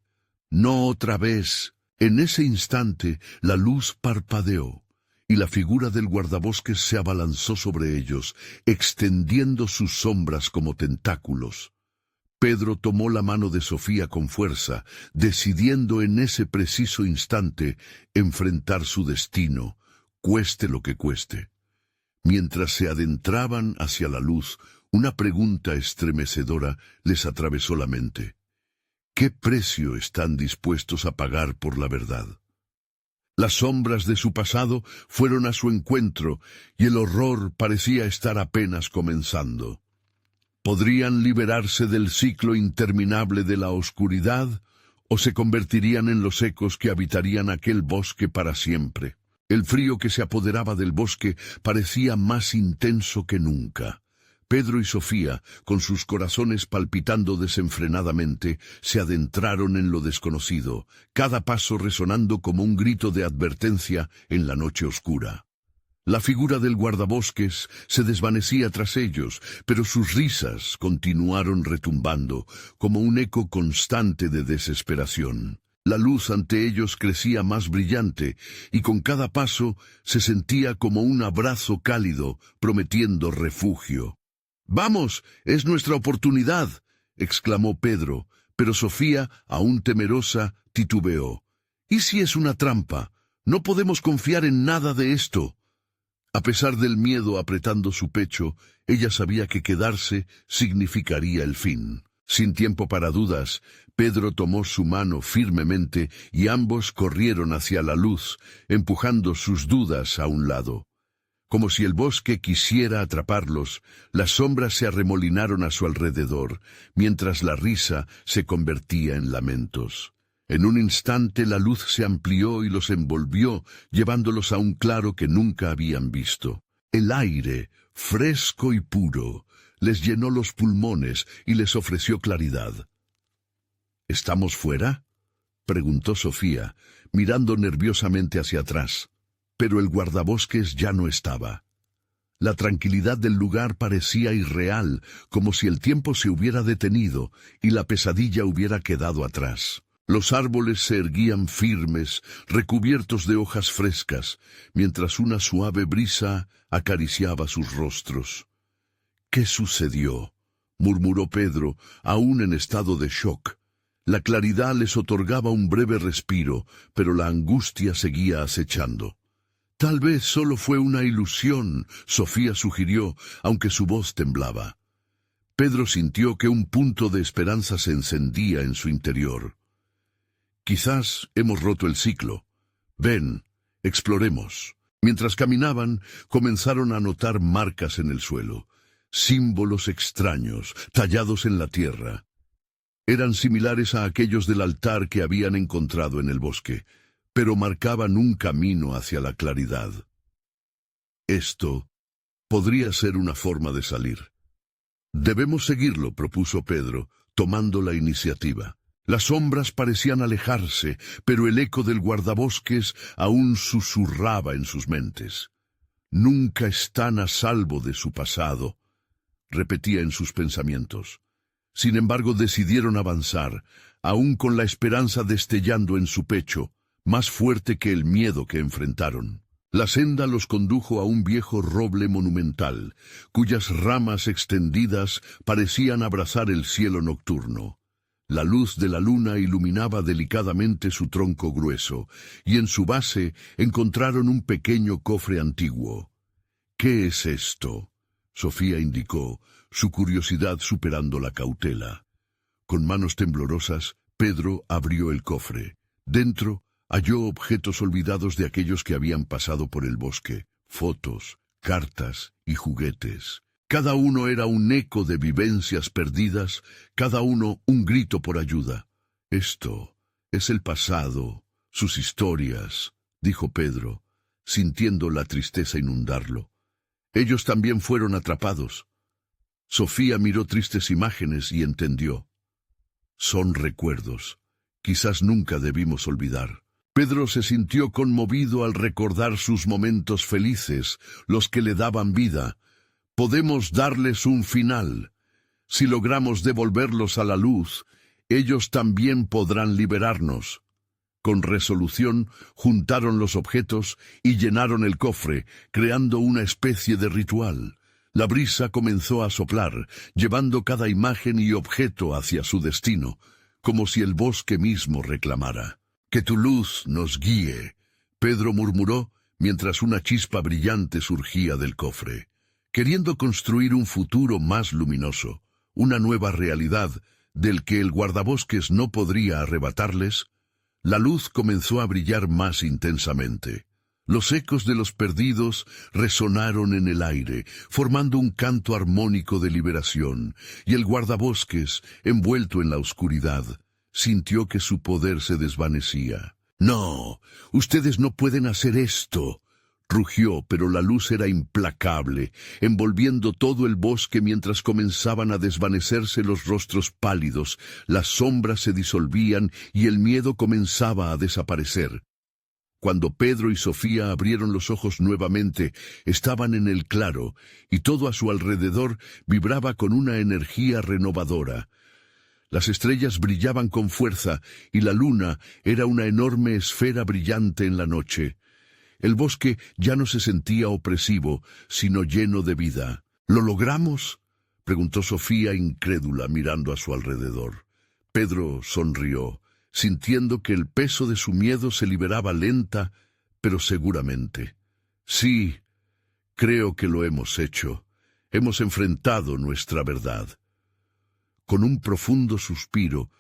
Speaker 1: No otra vez». En ese instante, la luz parpadeó, y la figura del guardabosques se abalanzó sobre ellos, extendiendo sus sombras como tentáculos. Pedro tomó la mano de Sofía con fuerza, decidiendo en ese preciso instante enfrentar su destino, cueste lo que cueste. Mientras se adentraban hacia la luz, una pregunta estremecedora les atravesó la mente. ¿Qué precio están dispuestos a pagar por la verdad? Las sombras de su pasado fueron a su encuentro, y el horror parecía estar apenas comenzando. ¿Podrían liberarse del ciclo interminable de la oscuridad o se convertirían en los ecos que habitarían aquel bosque para siempre? El frío que se apoderaba del bosque parecía más intenso que nunca. Pedro y Sofía, con sus corazones palpitando desenfrenadamente, se adentraron en lo desconocido, cada paso resonando como un grito de advertencia en la noche oscura. La figura del guardabosques se desvanecía tras ellos, pero sus risas continuaron retumbando, como un eco constante de desesperación. La luz ante ellos crecía más brillante, y con cada paso se sentía como un abrazo cálido, prometiendo refugio. «¡Vamos! ¡Es nuestra oportunidad!», exclamó Pedro, pero Sofía, aún temerosa, titubeó. «¿Y si es una trampa? No podemos confiar en nada de esto». A pesar del miedo apretando su pecho, ella sabía que quedarse significaría el fin. Sin tiempo para dudas, Pedro tomó su mano firmemente y ambos corrieron hacia la luz, empujando sus dudas a un lado. Como si el bosque quisiera atraparlos, las sombras se arremolinaron a su alrededor, mientras la risa se convertía en lamentos. En un instante la luz se amplió y los envolvió, llevándolos a un claro que nunca habían visto. El aire, fresco y puro, les llenó los pulmones y les ofreció claridad. «¿Estamos fuera?», preguntó Sofía, mirando nerviosamente hacia atrás. Pero el guardabosques ya no estaba. La tranquilidad del lugar parecía irreal, como si el tiempo se hubiera detenido y la pesadilla hubiera quedado atrás. Los árboles se erguían firmes, recubiertos de hojas frescas, mientras una suave brisa acariciaba sus rostros. «¿Qué sucedió?», murmuró Pedro, aún en estado de shock. La claridad les otorgaba un breve respiro, pero la angustia seguía acechando. «Tal vez solo fue una ilusión», Sofía sugirió, aunque su voz temblaba. Pedro sintió que un punto de esperanza se encendía en su interior. «Quizás hemos roto el ciclo. Ven, exploremos». Mientras caminaban, comenzaron a notar marcas en el suelo, símbolos extraños, tallados en la tierra. Eran similares a aquellos del altar que habían encontrado en el bosque, pero marcaban un camino hacia la claridad. Esto podría ser una forma de salir. «Debemos seguirlo», propuso Pedro, tomando la iniciativa. Las sombras parecían alejarse, pero el eco del guardabosques aún susurraba en sus mentes. «Nunca están a salvo de su pasado», repetía en sus pensamientos. Sin embargo, decidieron avanzar, aún con la esperanza destellando en su pecho, más fuerte que el miedo que enfrentaron. La senda los condujo a un viejo roble monumental, cuyas ramas extendidas parecían abrazar el cielo nocturno. La luz de la luna iluminaba delicadamente su tronco grueso, y en su base encontraron un pequeño cofre antiguo. «¿Qué es esto?», Sofía indicó, su curiosidad superando la cautela. Con manos temblorosas, Pedro abrió el cofre. Dentro halló objetos olvidados de aquellos que habían pasado por el bosque, fotos, cartas y juguetes. Cada uno era un eco de vivencias perdidas, cada uno un grito por ayuda. «Esto es el pasado, sus historias», dijo Pedro, sintiendo la tristeza inundarlo. «Ellos también fueron atrapados». Sofía miró tristes imágenes y entendió. «Son recuerdos. Quizás nunca debimos olvidar». Pedro se sintió conmovido al recordar sus momentos felices, los que le daban vida. «Podemos darles un final. Si logramos devolverlos a la luz, ellos también podrán liberarnos». Con resolución, juntaron los objetos y llenaron el cofre, creando una especie de ritual. La brisa comenzó a soplar, llevando cada imagen y objeto hacia su destino, como si el bosque mismo reclamara. «Que tu luz nos guíe», Pedro murmuró, mientras una chispa brillante surgía del cofre. Queriendo construir un futuro más luminoso, una nueva realidad, del que el guardabosques no podría arrebatarles, la luz comenzó a brillar más intensamente. Los ecos de los perdidos resonaron en el aire, formando un canto armónico de liberación, y el guardabosques, envuelto en la oscuridad, sintió que su poder se desvanecía. «No, ustedes no pueden hacer esto», rugió, pero la luz era implacable, envolviendo todo el bosque mientras comenzaban a desvanecerse los rostros pálidos, las sombras se disolvían y el miedo comenzaba a desaparecer. Cuando Pedro y Sofía abrieron los ojos nuevamente, estaban en el claro, y todo a su alrededor vibraba con una energía renovadora. Las estrellas brillaban con fuerza, y la luna era una enorme esfera brillante en la noche. El bosque ya no se sentía opresivo, sino lleno de vida. ¿Lo logramos?, preguntó Sofía incrédula mirando a su alrededor. Pedro sonrió, sintiendo que el peso de su miedo se liberaba lenta, pero seguramente. «Sí, creo que lo hemos hecho. Hemos enfrentado nuestra verdad». Con un profundo suspiro,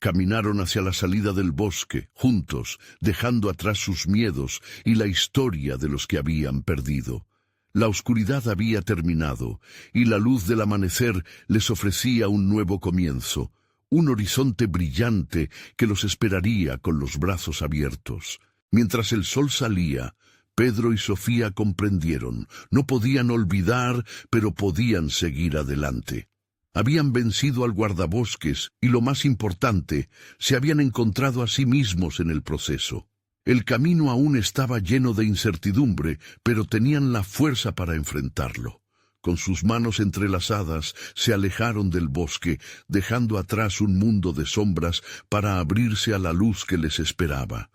Speaker 1: caminaron hacia la salida del bosque, juntos, dejando atrás sus miedos y la historia de los que habían perdido. La oscuridad había terminado, y la luz del amanecer les ofrecía un nuevo comienzo, un horizonte brillante que los esperaría con los brazos abiertos. Mientras el sol salía, Pedro y Sofía comprendieron. No podían olvidar, pero podían seguir adelante. Habían vencido al guardabosques y, lo más importante, se habían encontrado a sí mismos en el proceso. El camino aún estaba lleno de incertidumbre, pero tenían la fuerza para enfrentarlo. Con sus manos entrelazadas, se alejaron del bosque, dejando atrás un mundo de sombras para abrirse a la luz que les esperaba.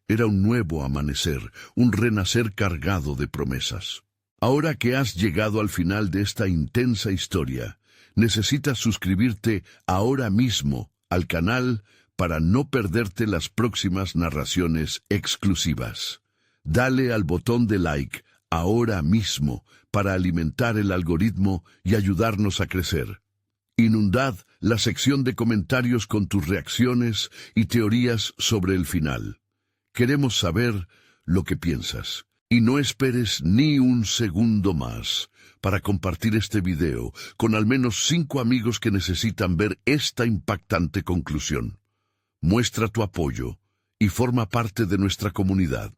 Speaker 1: Era un nuevo amanecer, un renacer cargado de promesas. Ahora que has llegado al final de esta intensa historia, necesitas suscribirte ahora mismo al canal para no perderte las próximas narraciones exclusivas. Dale al botón de like ahora mismo para alimentar el algoritmo y ayudarnos a crecer. Inundad la sección de comentarios con tus reacciones y teorías sobre el final. Queremos saber lo que piensas. Y no esperes ni un segundo más para compartir este video con al menos 5 amigos que necesitan ver esta impactante conclusión. Muestra tu apoyo y forma parte de nuestra comunidad.